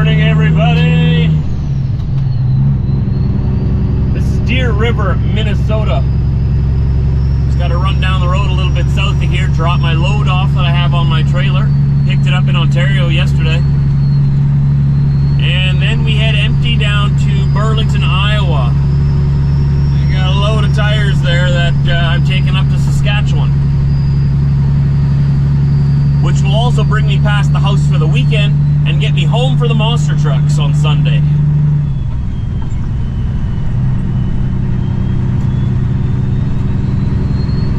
morning, everybody. This is Deer River, Minnesota. Just got to run down the road a little bit south of here, drop my load off that I have on my trailer. Picked it up in Ontario yesterday. And then we head empty down to Burlington, Iowa. I got a load of tires there that I'm taking up to Saskatchewan, which will also bring me past the house for the weekend and get me home for the monster trucks on Sunday.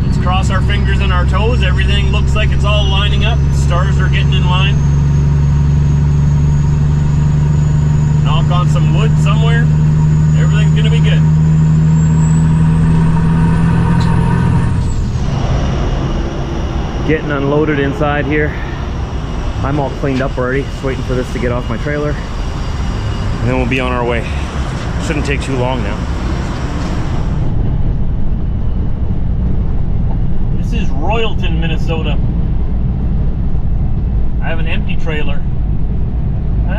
Let's cross our fingers and our toes. Everything looks like it's all lining up. The stars are getting in line. Knock on some wood somewhere. Everything's gonna be good. Getting unloaded inside here. I'm all cleaned up already, just waiting for this to get off my trailer, and then we'll be on our way. Shouldn't take too long now. This is Royalton, Minnesota. I have an empty trailer.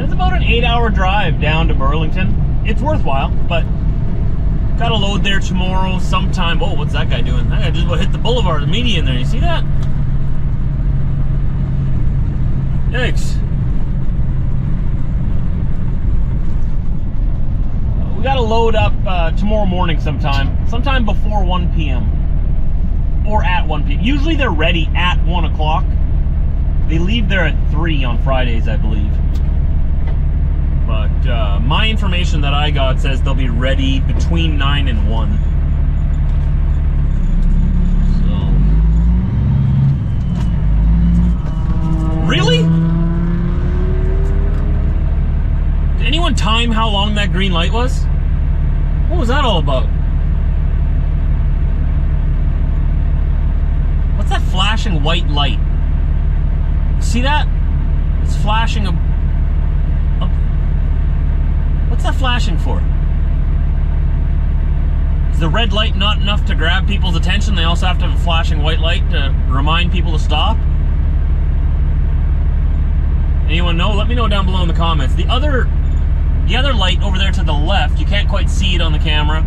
It's about an 8-hour drive down to Burlington. It's worthwhile, but got a load there tomorrow sometime. Oh, what's that guy doing? That guy just about hit the boulevard, the median there. You see that? Yikes. We got to load up tomorrow morning sometime before 1 p.m. or at 1 p.m. Usually they're ready at 1 o'clock. They leave there at 3 on Fridays, I believe. But my information that I got says they'll be ready between 9 and 1. Really? Did anyone time how long that green light was? What was that all about? What's that flashing white light? See that? It's flashing a... What's that flashing for? Is the red light not enough to grab people's attention? They also have to have a flashing white light to remind people to stop? Anyone know? Let me know down below in the comments. The other light over there to the left, you can't quite see it on the camera.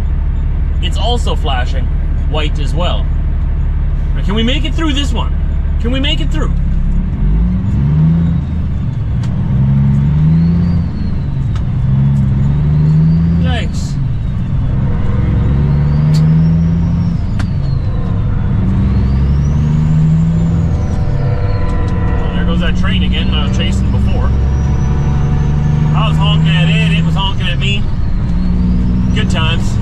It's also flashing white as well. Now, can we make it through this one? Can we make it through? Yikes. That train again that I was chasing before. I was honking at it, it was honking at me. Good times.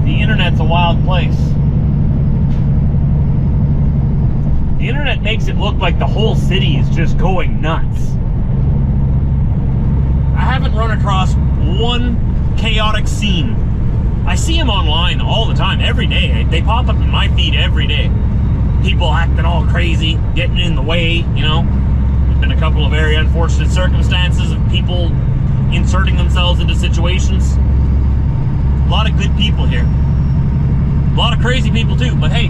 The internet's a wild place. The internet makes it look like the whole city is just going nuts. I haven't run across one chaotic scene. I see them online all the time, every day. They pop up in my feed every day. People acting all crazy, getting in the way, you know. There's been a couple of very unfortunate circumstances of people inserting themselves into situations. A lot of good people here. A lot of crazy people too, but hey,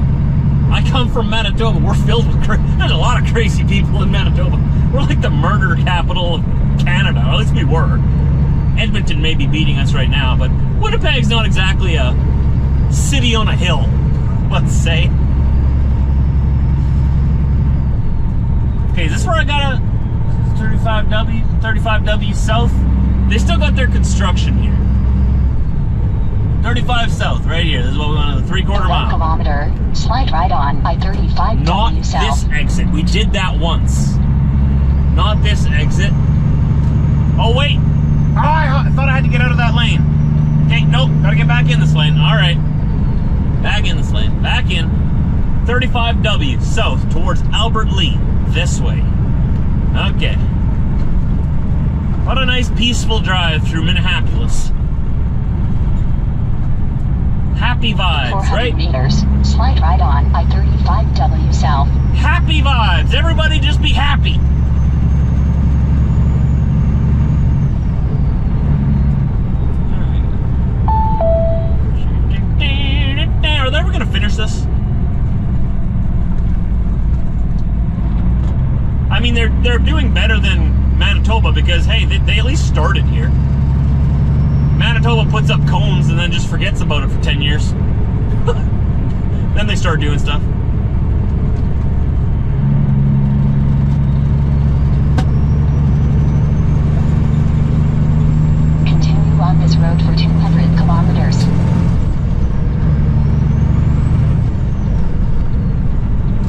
I come from Manitoba. We're filled with there's a lot of crazy people in Manitoba. We're like the murder capital of Canada, or at least we were. Edmonton may be beating us right now, but Winnipeg's not exactly a city on a hill, let's say. Okay, is this where I got a 35W South? They still got their construction here. 35 South, right here. This is what we want, a 3/4 mile. 1 kilometer, slide right on I-35W Not South. this exit. We did that once. Not this exit. Oh, wait. Oh, I thought I had to get out of that lane. Okay, nope, gotta get back in this lane. Alright. Back in this lane. Back in. 35W south towards Albert Lee. This way. Okay. What a nice peaceful drive through Minneapolis. Happy vibes, 400 right? meters, slide right on I-35W South. Happy vibes. Everybody just be happy. Are they ever going they're doing better than Manitoba because, hey, they at least started here. Manitoba puts up cones and then just forgets about it for 10 years. Then they start doing stuff. Continue on this road for 200 kilometers.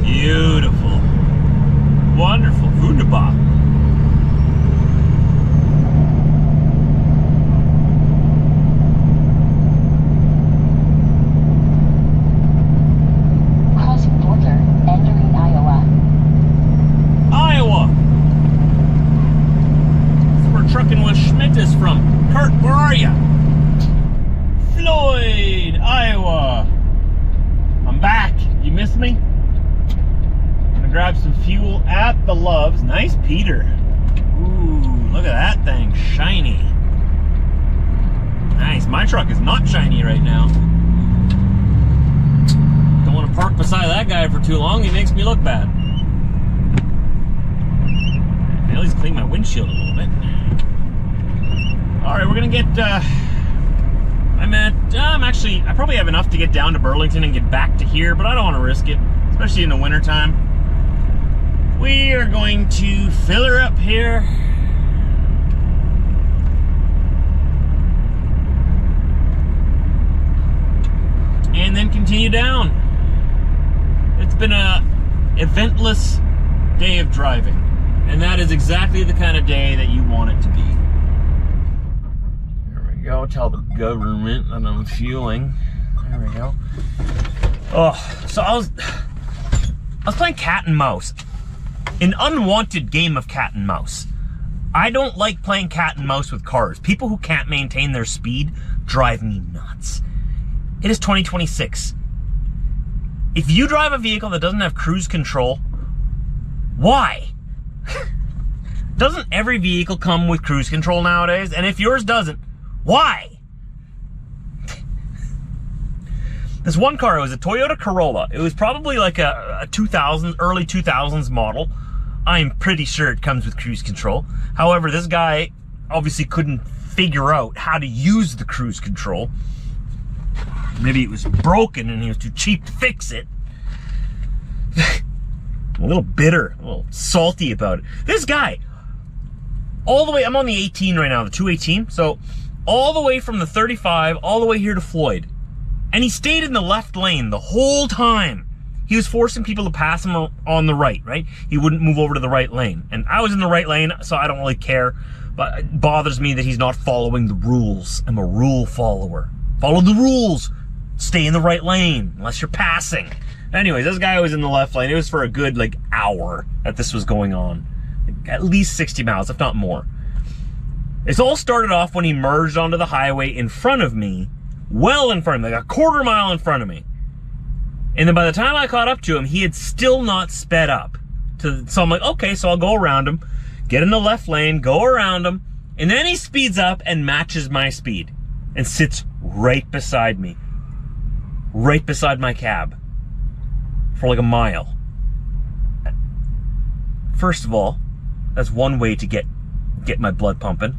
Beautiful. Wonderful. Wunderbar. Crossing border, entering Iowa. Iowa. That's where Truckin' with Schmidt is from. Kurt, where are you? Floyd, Iowa. I'm back. You miss me? Grab some fuel at the Loves. Nice Peter. Ooh, look at that thing. Shiny. Nice. My truck is not shiny right now. Don't want to park beside that guy for too long. He makes me look bad. At least clean my windshield a little bit. Alright, we're gonna get I probably have enough to get down to Burlington and get back to here, but I don't want to risk it, especially in the wintertime. We are going to fill her up here. And then continue down. It's been a eventless day of driving. And that is exactly the kind of day that you want it to be. There we go. Tell the government that I'm fueling. There we go. Oh, so I was playing cat and mouse. An unwanted game of cat and mouse. I don't like playing cat and mouse with cars. People who can't maintain their speed drive me nuts. It is 2026. If you drive a vehicle that doesn't have cruise control, why? Doesn't every vehicle come with cruise control nowadays? And if yours doesn't, why? This one car, it was a Toyota Corolla. It was probably like a 2000, early 2000s model. I'm pretty sure it comes with cruise control. However, this guy obviously couldn't figure out how to use the cruise control. Maybe it was broken and he was too cheap to fix it. I'm a little bitter, a little salty about it. This guy, all the way, I'm on the 18 right now, the 218. So all the way from the 35, all the way here to Floyd. And he stayed in the left lane the whole time. He was forcing people to pass him on the right? He wouldn't move over to the right lane. And I was in the right lane, so I don't really care. But it bothers me that he's not following the rules. I'm a rule follower. Follow the rules. Stay in the right lane, unless you're passing. Anyways, this guy was in the left lane. It was for a good, hour that this was going on. At least 60 miles, if not more. It's all started off when he merged onto the highway in front of me. Well in front of me, like a quarter mile in front of me. And then by the time I caught up to him, he had still not sped up. So I'm like, okay, so I'll go around him, get in the left lane, go around him, and then he speeds up and matches my speed and sits right beside me. Right beside my cab. For like a mile. First of all, that's one way to get my blood pumping.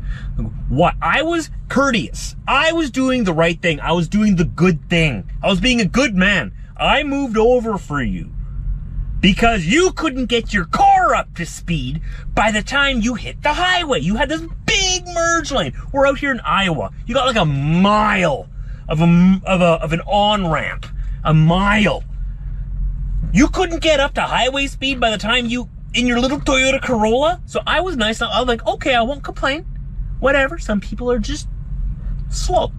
What? I was courteous. I was doing the right thing. I was doing the good thing. I was being a good man. I moved over for you because you couldn't get your car up to speed by the time you hit the highway. You had this big merge lane. We're out here in Iowa. You got like a mile of an on-ramp. A mile. You couldn't get up to highway speed by the time you in your little Toyota Corolla. So I was nice. I was like, okay, I won't complain. Whatever. Some people are just slow.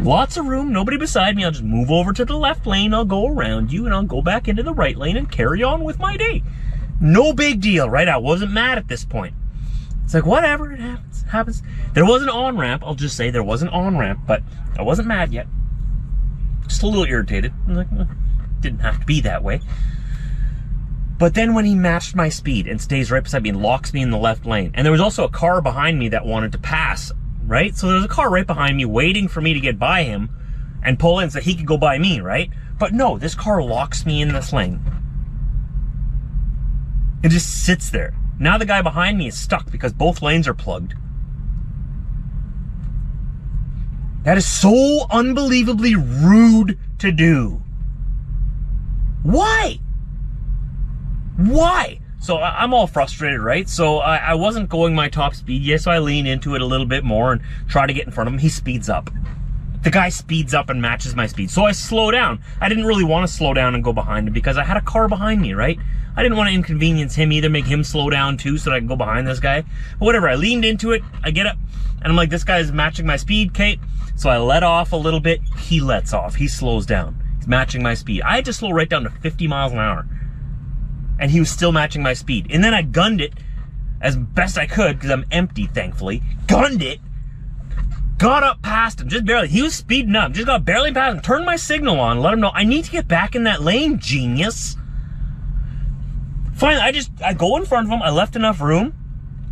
Lots of room, nobody beside me. I'll just move over to the left lane. I'll go around you and I'll go back into the right lane and carry on with my day. No big deal, right? I wasn't mad at this point. It's like, whatever, it happens. There was an on-ramp. I'll just say there was an on-ramp, but I wasn't mad yet. Just a little irritated. I'm like, didn't have to be that way. But then when he matched my speed and stays right beside me and locks me in the left lane, and there was also a car behind me that wanted to pass, right? So there was a car right behind me waiting for me to get by him and pull in so he could go by me, right? But no, this car locks me in this lane. It just sits there. Now the guy behind me is stuck because both lanes are plugged. That is so unbelievably rude to do. Why? Why? So I'm all frustrated, right? So I wasn't going my top speed yet, so I lean into it a little bit more and try to get in front of him. He speeds up. The guy speeds up and matches my speed. So I slow down. I didn't really want to slow down and go behind him because I had a car behind me, right? I didn't want to inconvenience him either, make him slow down too so that I can go behind this guy. But whatever, I leaned into it, I get up, and I'm like, this guy's matching my speed, Kate. So I let off a little bit, he lets off, he slows down. He's matching my speed. I had to slow right down to 50 miles an hour. And he was still matching my speed. And then I gunned it as best I could, because I'm empty, thankfully. Gunned it, got up past him, just barely. He was speeding up, just got barely past him, turned my signal on, let him know, I need to get back in that lane, genius. Finally, I go in front of him, I left enough room.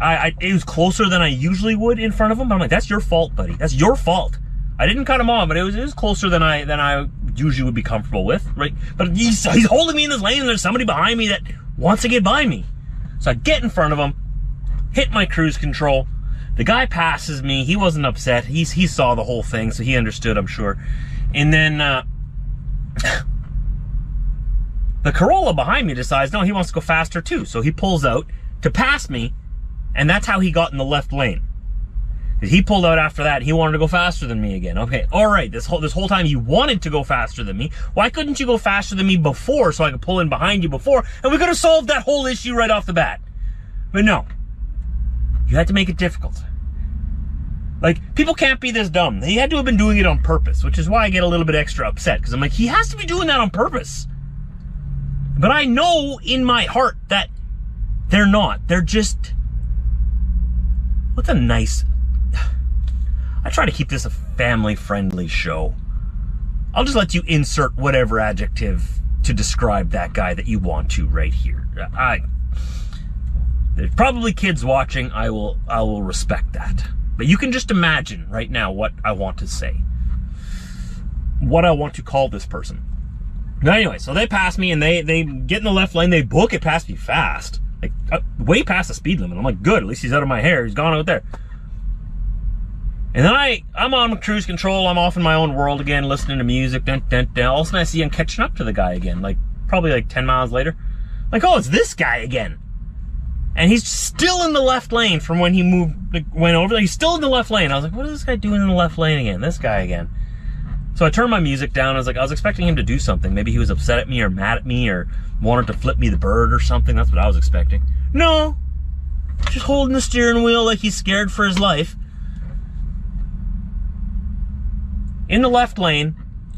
It was closer than I usually would in front of him, but I'm like, that's your fault, buddy. That's your fault. I didn't cut him off, but it was closer than I usually would be comfortable with, right? But he's holding me in this lane, and there's somebody behind me that wants to get by me. So I get in front of him, hit my cruise control. The guy passes me. He wasn't upset. He saw the whole thing, so he understood, I'm sure. And then the Corolla behind me decides, no, he wants to go faster too. So he pulls out to pass me, and that's how he got in the left lane. He pulled out after that. He wanted to go faster than me again. Okay, all right. This whole time you wanted to go faster than me. Why couldn't you go faster than me before so I could pull in behind you before, and we could have solved that whole issue right off the bat? But no, you had to make it difficult. Like, people can't be this dumb. He had to have been doing it on purpose, which is why I get a little bit extra upset, because I'm like, he has to be doing that on purpose. But I know in my heart that they're not. They're just... What's a nice... I try to keep this a family-friendly show. I'll just let you insert whatever adjective to describe that guy that you want to right here. There's probably kids watching. I will respect that. But you can just imagine right now what I want to say. What I want to call this person. Now anyway, so they pass me and they get in the left lane. They book it past me fast. Like, way past the speed limit. I'm like, good, at least he's out of my hair. He's gone out there. And then I'm on cruise control. I'm off in my own world again, listening to music. Dun, dun, dun. All of a sudden I see I'm catching up to the guy again. Like, probably like 10 miles later. Like, oh, it's this guy again. And he's still in the left lane from when he went over there. He's still in the left lane. I was like, what is this guy doing in the left lane again? This guy again. So I turned my music down. I was expecting him to do something. Maybe he was upset at me or mad at me or wanted to flip me the bird or something. That's what I was expecting. No. Just holding the steering wheel like he's scared for his life. In the left lane.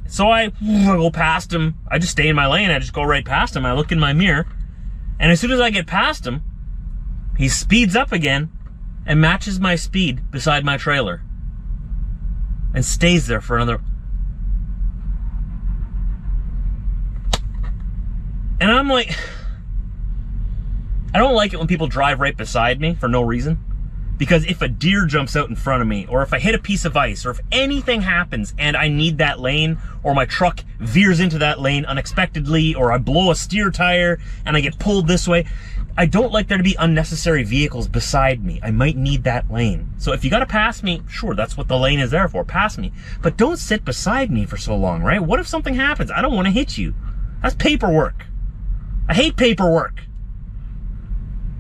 So I go past him. I just stay in my lane. I just go right past him. I look in my mirror. And as soon as I get past him, he speeds up again and matches my speed beside my trailer. And stays there for another... And I'm like, I don't like it when people drive right beside me for no reason. Because if a deer jumps out in front of me, or if I hit a piece of ice, or if anything happens and I need that lane, or my truck veers into that lane unexpectedly, or I blow a steer tire and I get pulled this way, I don't like there to be unnecessary vehicles beside me. I might need that lane. So if you gotta pass me, sure, that's what the lane is there for, pass me. But don't sit beside me for so long, right? What if something happens? I don't want to hit you. That's paperwork. I hate paperwork.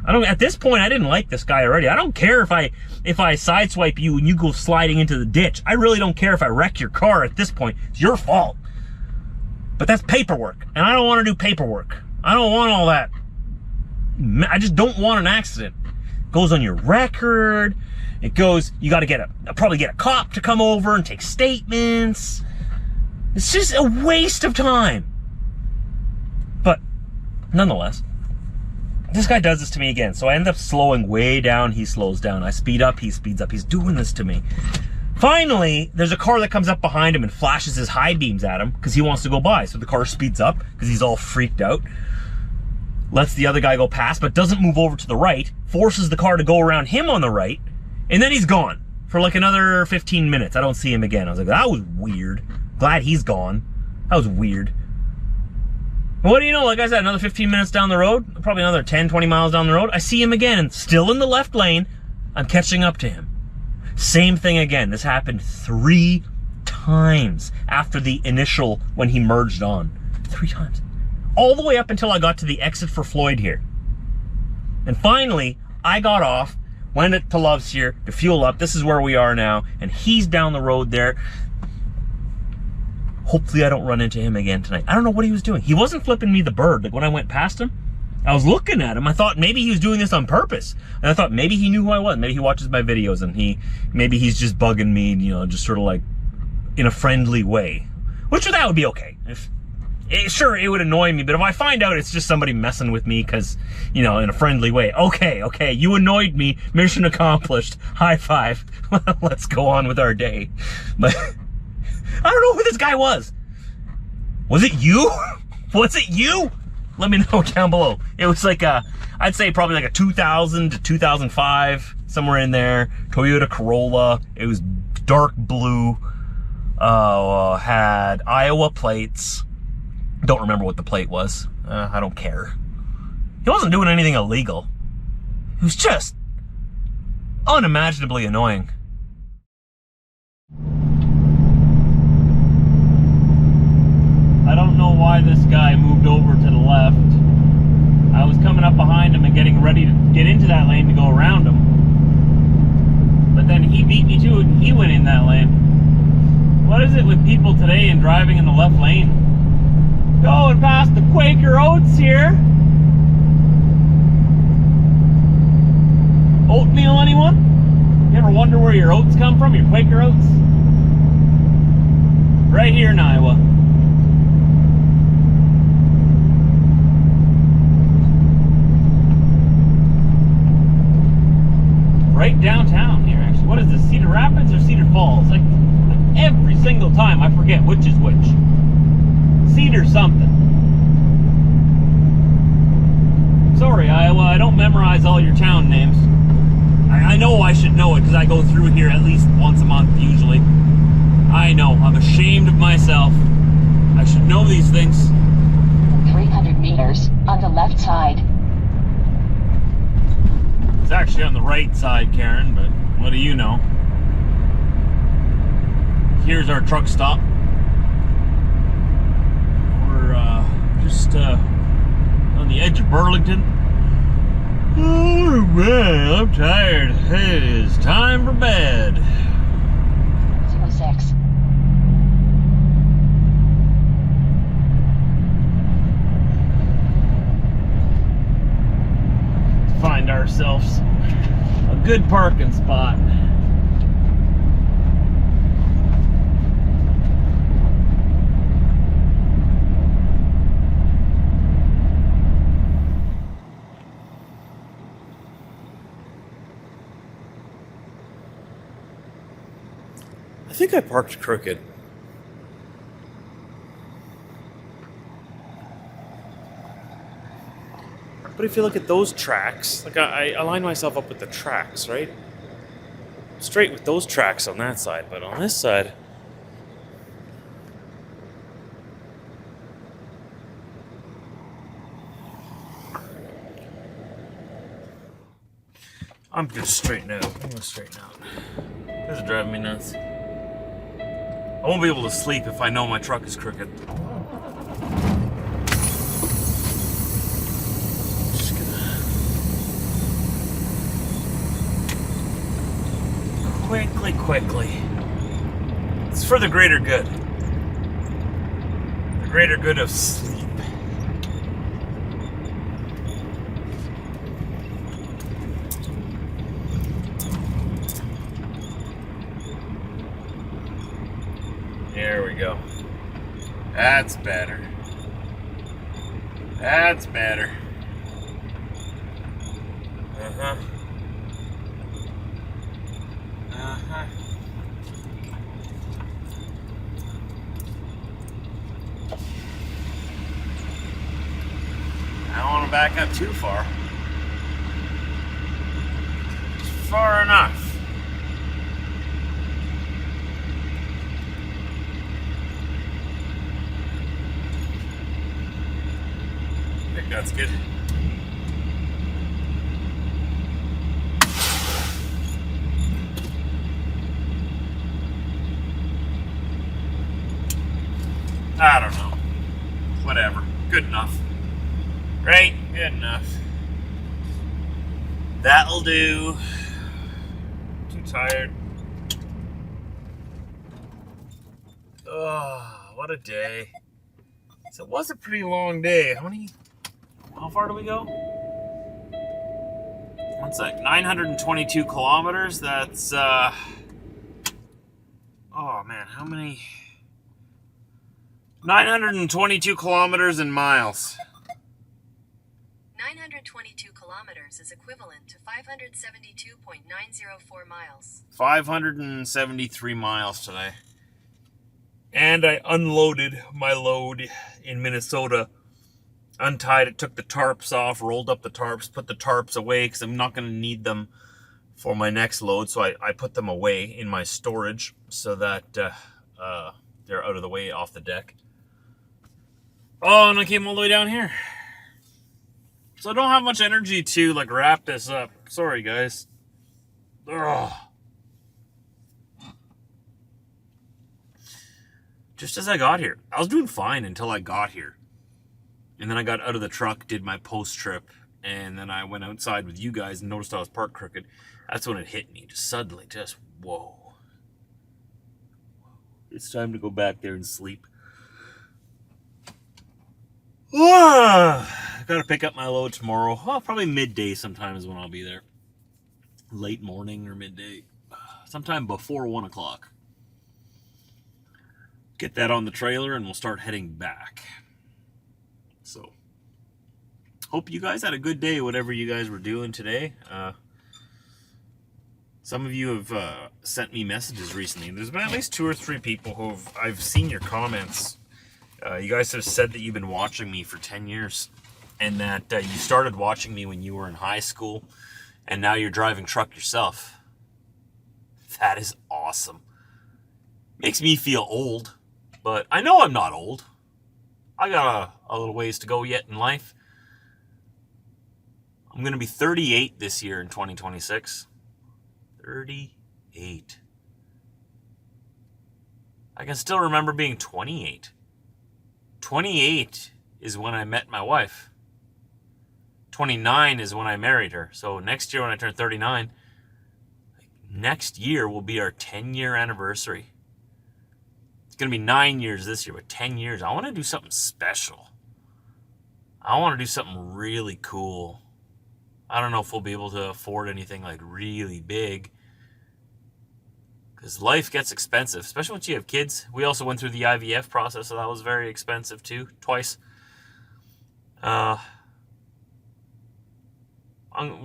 At this point, I didn't like this guy already. I don't care if I sideswipe you and you go sliding into the ditch. I really don't care if I wreck your car at this point. It's your fault. But that's paperwork, and I don't want to do paperwork. I don't want all that. I just don't want an accident. It goes on your record. It goes, you got to probably get a cop to come over and take statements. It's just a waste of time. But nonetheless, this guy does this to me again. So I end up slowing way down. He slows down. I speed up. He speeds up. He's doing this to me. Finally, there's a car that comes up behind him and flashes his high beams at him because he wants to go by. So the car speeds up because he's all freaked out. Lets the other guy go past, but doesn't move over to the right. Forces the car to go around him on the right. And then he's gone for like another 15 minutes. I don't see him again. I was like, that was weird. Glad he's gone. That was weird. What do you know? Like I said, another 15 minutes down the road, probably another 10, 20 miles down the road, I see him again, still in the left lane. I'm catching up to him. Same thing again. This happened 3 times after the initial, when he merged on. 3 times. All the way up until I got to the exit for Floyd here. And finally, I got off, went to Love's here to fuel up. This is where we are now. And he's down the road there. Hopefully I don't run into him again tonight. I don't know what he was doing. He wasn't flipping me the bird. Like when I went past him, I was looking at him. I thought maybe he was doing this on purpose. And I thought maybe he knew who I was. Maybe he watches my videos and maybe he's just bugging me, you know, just sort of like in a friendly way. Which that would be okay. Sure, it would annoy me, but if I find out it's just somebody messing with me because, you know, in a friendly way, okay, you annoyed me, mission accomplished, high five, let's go on with our day. But I don't know who this guy was. Was it you? Was it you? Let me know down below. It was like I'd say probably like a 2000 to 2005, somewhere in there, Toyota Corolla. It was dark blue, had Iowa plates. Don't remember what the plate was. I don't care. He wasn't doing anything illegal. He was just unimaginably annoying. I don't know why this guy moved over to the left. I was coming up behind him and getting ready to get into that lane to go around him. But then he beat me to it and he went in that lane. What is it with people today and driving in the left lane? Going past the Quaker Oats here. Oatmeal, anyone? You ever wonder where your oats come from? Your Quaker Oats? Right here in Iowa. Right downtown here, actually. What is this, Cedar Rapids or Cedar Falls? Like every single time I forget which is which. Cedar something. Sorry, Iowa, I don't memorize all your town names. I know I should know it because I go through here at least once a month, usually. I know, I'm ashamed of myself. I should know these things. 300 meters on the left side. It's actually on the right side, Karen, but what do you know? Here's our truck stop. Just on the edge of Burlington. Oh man, I'm tired. It is time for bed. 06. Find ourselves a good parking spot. I think I parked crooked. But if you look at those tracks, like I align myself up with the tracks, right? Straight with those tracks on that side, but on this side, I'm gonna straighten out. I'm gonna straighten out. This is driving me nuts. I won't be able to sleep if I know my truck is crooked. Just gonna quickly. It's for the greater good. The greater good of sleep. There we go. That's better. That's better. Uh-huh. Uh-huh. I don't want to back up too far. Just far enough. Perfect, that's good. I don't know. Whatever. Good enough. Right? Good enough. That'll do. Too tired. Oh, what a day. So it was a pretty long day. How far do we go? One sec. 922 kilometers. That's, oh man, how many? 922 kilometers in miles. 922 kilometers is equivalent to 572.904 miles. 573 miles today. And I unloaded my load in Minnesota. Untied it, took the tarps off, rolled up the tarps, put the tarps away because I'm not going to need them for my next load. So I put them away in my storage so that they're out of the way off the deck. Oh, and I came all the way down here. So I don't have much energy to like wrap this up. Sorry, guys. Ugh. Just as I got here. I was doing fine until I got here. And then I got out of the truck, did my post trip, and then I went outside with you guys and noticed I was parked crooked. That's when it hit me. Just suddenly, whoa. It's time to go back there and sleep. I gotta pick up my load tomorrow. Well, probably midday sometime is when I'll be there. Late morning or midday. Sometime before 1 o'clock. Get that on the trailer and we'll start heading back. So, hope you guys had a good day, whatever you guys were doing today. Some of you have sent me messages recently. There's been at least 2 or 3 people I've seen your comments. You guys have said that you've been watching me for 10 years and that you started watching me when you were in high school and now you're driving truck yourself. That is awesome. Makes me feel old, but I know I'm not old. I got a little ways to go yet in life. I'm going to be 38 this year in 2026. 38. I can still remember being 28. 28 is when I met my wife. 29 is when I married her. So next year when I turn 39, next year will be our 10-year anniversary. It's going to be 9 years this year, but 10 years. I want to do something special. I want to do something really cool. I don't know if we'll be able to afford anything like really big. Because life gets expensive, especially once you have kids. We also went through the IVF process, so that was very expensive too, twice. We're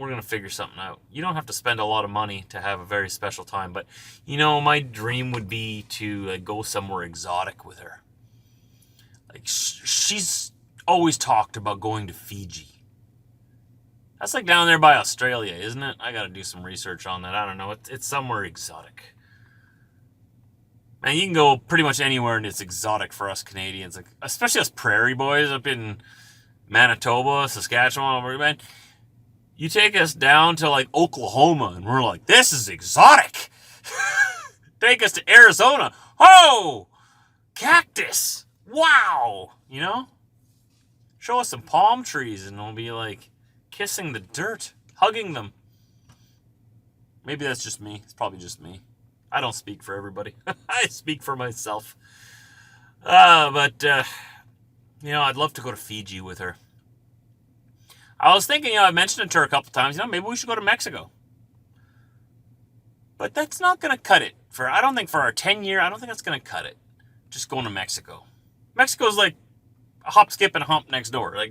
going to figure something out. You don't have to spend a lot of money to have a very special time, but you know, my dream would be to go somewhere exotic with her. Like she's always talked about going to Fiji. That's like down there by Australia, isn't it? I got to do some research on that. I don't know. It's somewhere exotic. Man, you can go pretty much anywhere and it's exotic for us Canadians, like, especially us prairie boys up in Manitoba, Saskatchewan, man. You take us down to like Oklahoma and we're like, this is exotic. Take us to Arizona. Oh, cactus. Wow. You know? Show us some palm trees and we'll be like kissing the dirt, hugging them. Maybe that's just me. It's probably just me. I don't speak for everybody. I speak for myself. But I'd love to go to Fiji with her. I was thinking, I mentioned it to her a couple times, maybe we should go to Mexico. But that's not going to cut it. I don't think for our 10-year, I don't think that's going to cut it. Just going to Mexico. Mexico's like a hop, skip, and a hump next door. Like,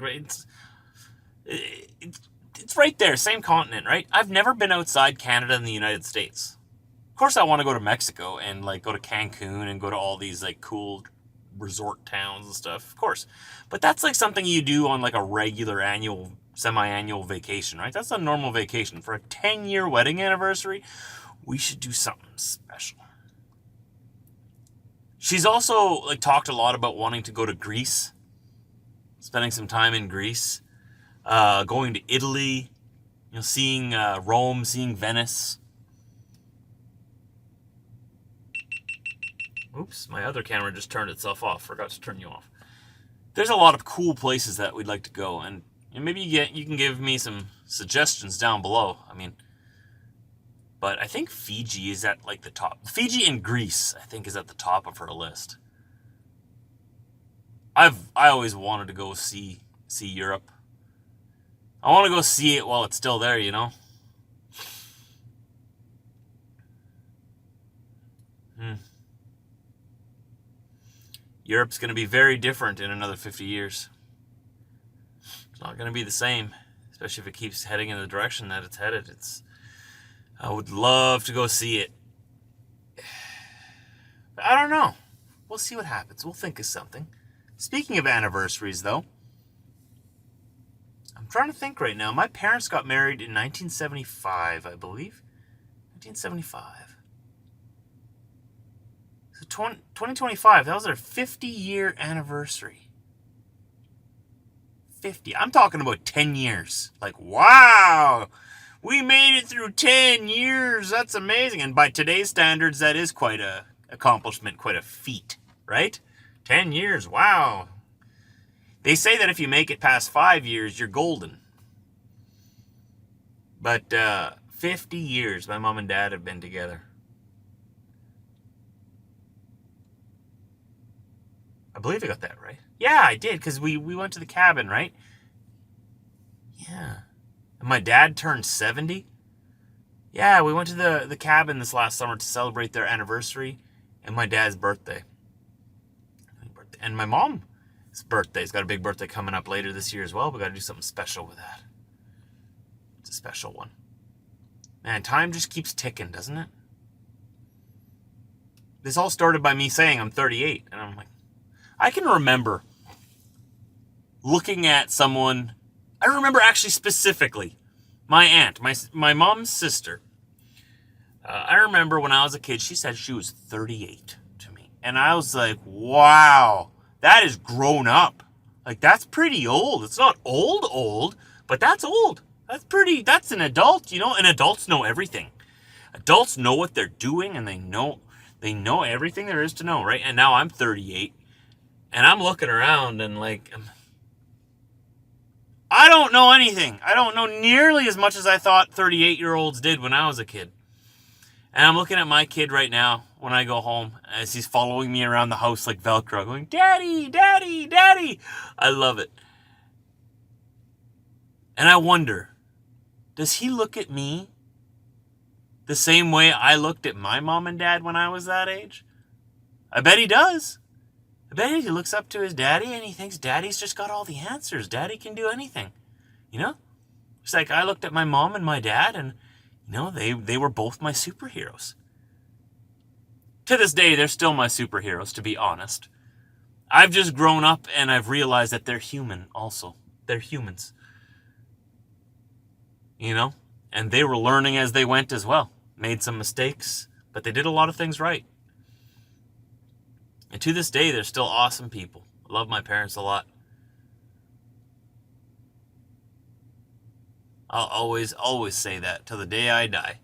it's right there, same continent, right? I've never been outside Canada and the United States. Of course I want to go to Mexico and like go to Cancun and go to all these like cool resort towns and stuff, of course. But that's like something you do on like a regular annual, semi-annual vacation, right? That's a normal vacation. For a 10-year wedding anniversary, we should do something special. She's also like talked a lot about wanting to go to Greece, spending some time in Greece. going to Italy, seeing Rome, seeing Venice. Oops, my other camera just turned itself off. Forgot to turn you off. There's a lot of cool places that we'd like to go, and maybe you can give me some suggestions down below. But I think Fiji is at like the top. Fiji and Greece, I think, is at the top of her list. I always wanted to go see Europe. I want to go see it while it's still there, Europe's going to be very different in another 50 years. It's not going to be the same, especially if it keeps heading in the direction that it's headed. I would love to go see it. But I don't know. We'll see what happens. We'll think of something. Speaking of anniversaries, though, I'm trying to think right now. My parents got married in 1975, I believe. 1975. So 2025, that was their 50-year anniversary. 50. I'm talking about 10 years. Like, wow! We made it through 10 years. That's amazing. And by today's standards, that is quite a accomplishment, quite a feat, right? 10 years, wow. They say that if you make it past 5 years, you're golden. But 50 years my mom and dad have been together. I believe I got that right. Yeah, I did, because we went to the cabin, right? Yeah. And my dad turned 70. Yeah, we went to the cabin this last summer to celebrate their anniversary and my dad's birthday. And my mom's birthday. He's got a big birthday coming up later this year as well. We got to do something special with that. It's a special one. Man, time just keeps ticking, doesn't it? This all started by me saying I'm 38. And I'm like, I can remember looking at someone. I remember actually specifically my aunt, my mom's sister. I remember when I was a kid, she said she was 38 to me. And I was like, wow, that is grown up. Like, that's pretty old. It's not old, but that's old. That's an adult, and adults know everything. Adults know what they're doing, and they know everything there is to know, right? And now I'm 38, and I'm looking around and like, I don't know anything. I don't know nearly as much as I thought 38-year-olds did when I was a kid. And I'm looking at my kid right now when I go home as he's following me around the house like Velcro, going, Daddy, Daddy, Daddy. I love it. And I wonder, does he look at me the same way I looked at my mom and dad when I was that age? I bet he does. I bet he looks up to his daddy and he thinks daddy's just got all the answers. Daddy can do anything. It's like I looked at my mom and my dad and, they were both my superheroes. To this day, they're still my superheroes, to be honest. I've just grown up and I've realized that they're human also. They're humans. And they were learning as they went as well. Made some mistakes, but they did a lot of things right. And to this day, they're still awesome people. I love my parents a lot. I'll always say that till the day I die.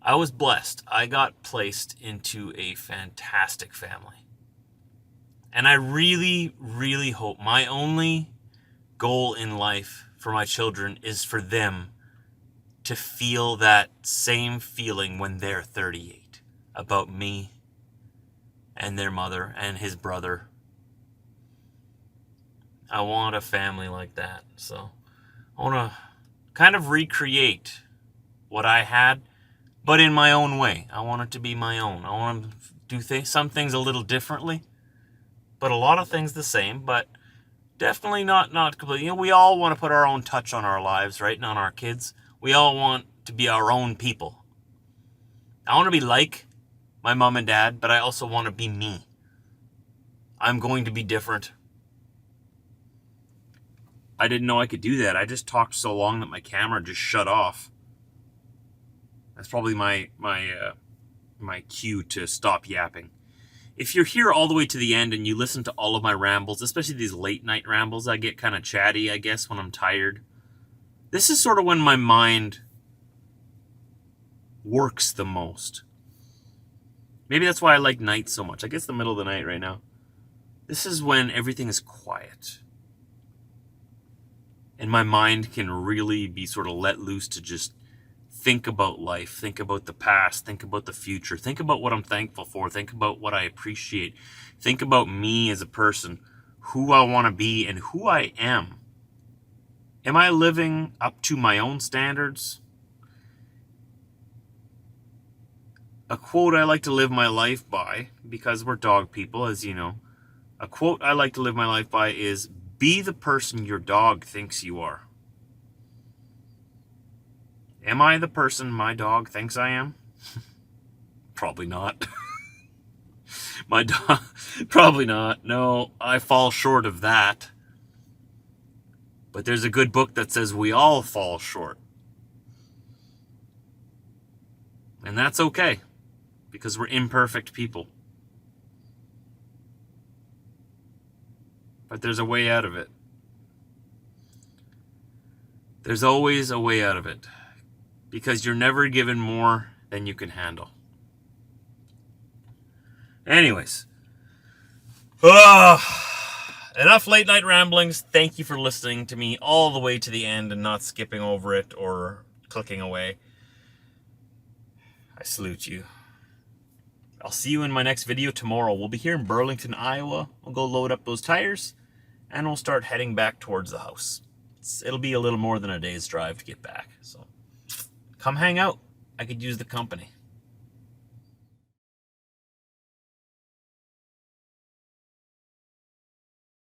I was blessed. I got placed into a fantastic family. And I really, really hope my only goal in life for my children is for them to feel that same feeling when they're 38 about me and their mother and his brother. I want a family like that. So I want to kind of recreate what I had, but in my own way. I want it to be my own. I want to do some things a little differently, but a lot of things the same, but definitely not completely. We all want to put our own touch on our lives, right? And on our kids. We all want to be our own people. I want to be like my mom and dad, but I also want to be me. I'm going to be different. I didn't know I could do that. I just talked so long that my camera just shut off. That's probably my cue to stop yapping. if you're here all the way to the end and you listen to all of my rambles, especially these late night rambles, I get kind of chatty, I guess, when I'm tired. This is sort of when my mind works the most. Maybe that's why I like nights so much. I guess the middle of the night right now. This is when everything is quiet. And my mind can really be sort of let loose to just think about life, think about the past, think about the future, think about what I'm thankful for, think about what I appreciate, think about me as a person, who I want to be and who I am. Am I living up to my own standards? A quote I like to live my life by, because we're dog people, as you know, a quote I like to live my life by is, be the person your dog thinks you are. Am I the person my dog thinks I am? Probably not. My dog, probably not. No, I fall short of that. But there's a good book that says we all fall short. And that's okay, because we're imperfect people. But there's a way out of it. There's always a way out of it. Because you're never given more than you can handle. Anyways. Enough late night ramblings. Thank you for listening to me all the way to the end and not skipping over it or clicking away. I salute you. I'll see you in my next video tomorrow. We'll be here in Burlington, Iowa. We'll go load up those tires and we'll start heading back towards the house. It'll be a little more than a day's drive to get back. So come hang out. I could use the company.